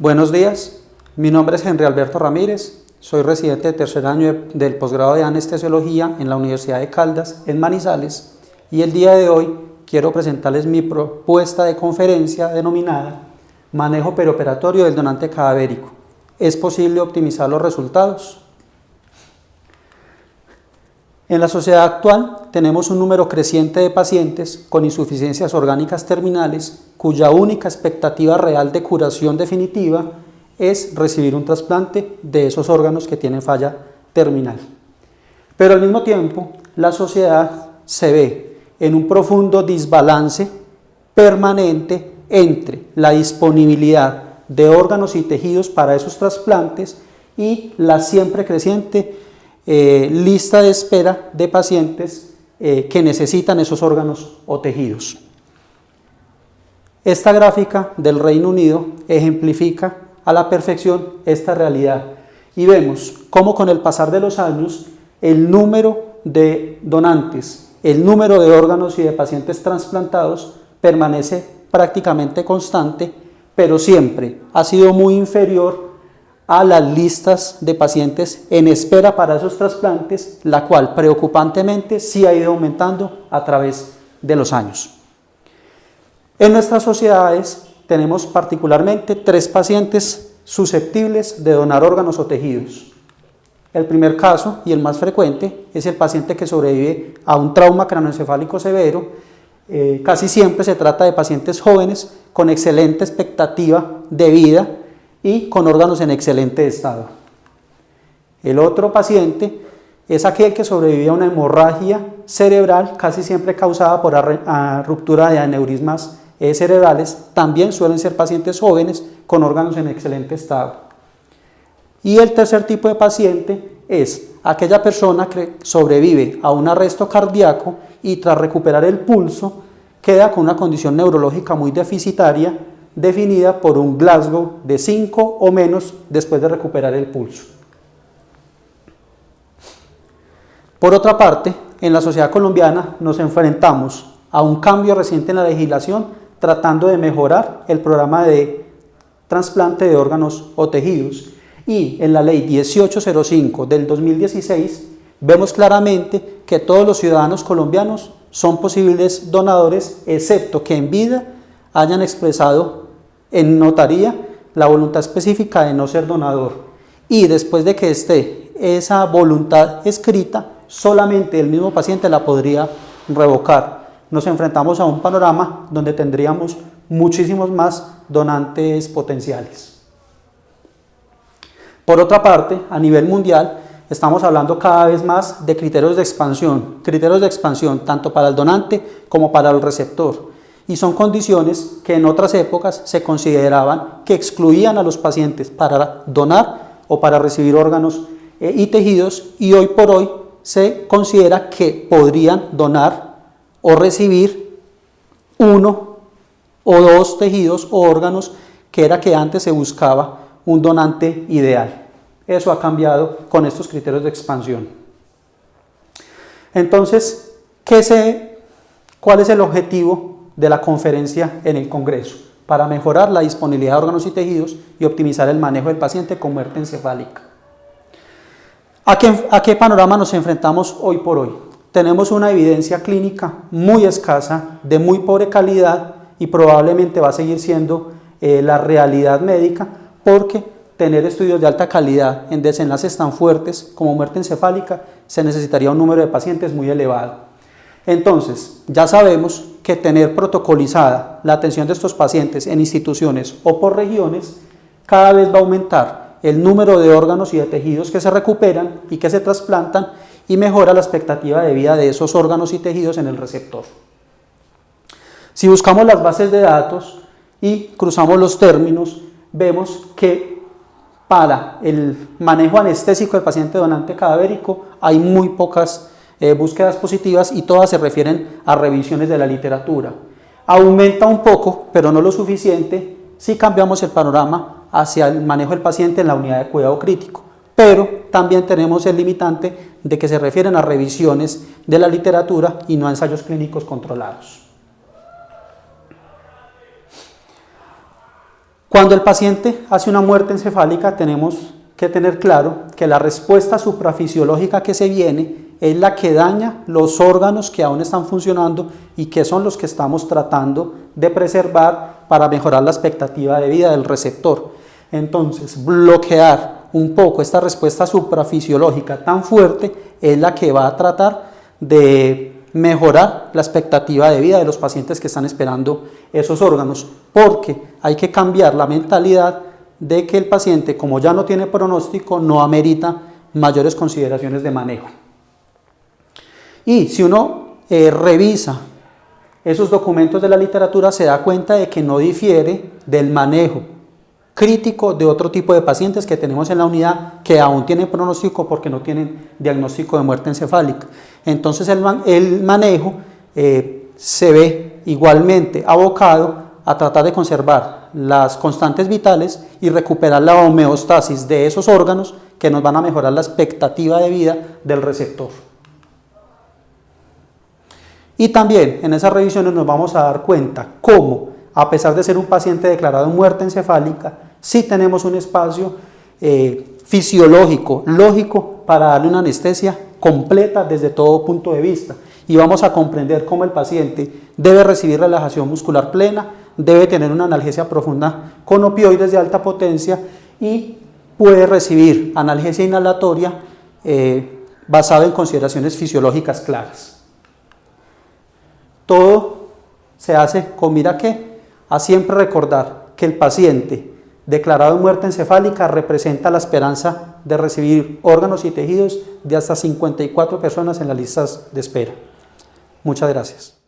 Buenos días, mi nombre es Henry Alberto Ramírez, soy residente de tercer año del posgrado de anestesiología en la Universidad de Caldas, en Manizales, y el día de hoy quiero presentarles mi propuesta de conferencia denominada Manejo perioperatorio del donante cadavérico. ¿Es posible optimizar los resultados? En la sociedad actual tenemos un número creciente de pacientes con insuficiencias orgánicas terminales cuya única expectativa real de curación definitiva es recibir un trasplante de esos órganos que tienen falla terminal. Pero al mismo tiempo, la sociedad se ve en un profundo desbalance permanente entre la disponibilidad de órganos y tejidos para esos trasplantes y la siempre creciente lista de espera de pacientes que necesitan esos órganos o tejidos. Esta gráfica del Reino Unido ejemplifica a la perfección esta realidad y vemos cómo con el pasar de los años el número de donantes, el número de órganos y de pacientes trasplantados permanece prácticamente constante, pero siempre ha sido muy inferior a las listas de pacientes en espera para esos trasplantes, la cual preocupantemente sí ha ido aumentando a través de los años. En nuestras sociedades tenemos particularmente 3 pacientes susceptibles de donar órganos o tejidos. El primer caso, y el más frecuente, es el paciente que sobrevive a un trauma craneoencefálico severo. Casi siempre se trata de pacientes jóvenes con excelente expectativa de vida y con órganos en excelente estado. El otro paciente es aquel que sobrevive a una hemorragia cerebral, casi siempre causada por ruptura de aneurismas cerebrales. También suelen ser pacientes jóvenes con órganos en excelente estado. Y el tercer tipo de paciente es aquella persona que sobrevive a un arresto cardíaco y tras recuperar el pulso queda con una condición neurológica muy deficitaria definida por un Glasgow de 5 o menos después de recuperar el pulso. Por otra parte, en la sociedad colombiana nos enfrentamos a un cambio reciente en la legislación tratando de mejorar el programa de trasplante de órganos o tejidos, y en la ley 1805 del 2016 vemos claramente que todos los ciudadanos colombianos son posibles donadores, excepto que en vida hayan expresado en notaría la voluntad específica de no ser donador, y después de que esté esa voluntad escrita, solamente el mismo paciente la podría revocar. Nos enfrentamos a un panorama donde tendríamos muchísimos más donantes potenciales. Por otra parte, a nivel mundial, estamos hablando cada vez más de criterios de expansión tanto para el donante como para el receptor, y son condiciones que en otras épocas se consideraban que excluían a los pacientes para donar o para recibir órganos y tejidos, y hoy por hoy se considera que podrían donar o recibir 1 o 2 tejidos o órganos, que era que antes se buscaba un donante ideal. Eso ha cambiado con estos criterios de expansión. Entonces, ¿cuál es el objetivo de la conferencia en el Congreso? Para mejorar la disponibilidad de órganos y tejidos y optimizar el manejo del paciente con muerte encefálica. ¿A qué panorama nos enfrentamos hoy por hoy? Tenemos una evidencia clínica muy escasa, de muy pobre calidad, y probablemente va a seguir siendo la realidad médica, porque tener estudios de alta calidad en desenlaces tan fuertes como muerte encefálica se necesitaría un número de pacientes muy elevado. Entonces, ya sabemos que tener protocolizada la atención de estos pacientes en instituciones o por regiones cada vez va a aumentar el número de órganos y de tejidos que se recuperan y que se trasplantan, y mejora la expectativa de vida de esos órganos y tejidos en el receptor. Si buscamos las bases de datos y cruzamos los términos, vemos que para el manejo anestésico del paciente donante cadavérico hay muy pocas búsquedas positivas, y todas se refieren a revisiones de la literatura. Aumenta un poco, pero no lo suficiente, si cambiamos el panorama hacia el manejo del paciente en la unidad de cuidado crítico. Pero también tenemos el limitante de que se refieren a revisiones de la literatura y no a ensayos clínicos controlados. Cuando el paciente hace una muerte encefálica, tenemos que tener claro que la respuesta suprafisiológica que se viene es la que daña los órganos que aún están funcionando y que son los que estamos tratando de preservar para mejorar la expectativa de vida del receptor. Entonces, bloquear un poco esta respuesta suprafisiológica tan fuerte es la que va a tratar de mejorar la expectativa de vida de los pacientes que están esperando esos órganos, porque hay que cambiar la mentalidad de que el paciente, como ya no tiene pronóstico, no amerita mayores consideraciones de manejo. Y si uno revisa esos documentos de la literatura, se da cuenta de que no difiere del manejo crítico de otro tipo de pacientes que tenemos en la unidad que aún tienen pronóstico porque no tienen diagnóstico de muerte encefálica. Entonces el manejo se ve igualmente abocado a tratar de conservar las constantes vitales y recuperar la homeostasis de esos órganos que nos van a mejorar la expectativa de vida del receptor. Y también en esas revisiones nos vamos a dar cuenta cómo, a pesar de ser un paciente declarado en muerte encefálica, sí tenemos un espacio fisiológico, lógico, para darle una anestesia completa desde todo punto de vista. Y vamos a comprender cómo el paciente debe recibir relajación muscular plena, debe tener una analgesia profunda con opioides de alta potencia y puede recibir analgesia inhalatoria basada en consideraciones fisiológicas claras. Todo se hace con mira a siempre recordar que el paciente declarado en muerte encefálica representa la esperanza de recibir órganos y tejidos de hasta 54 personas en las listas de espera. Muchas gracias.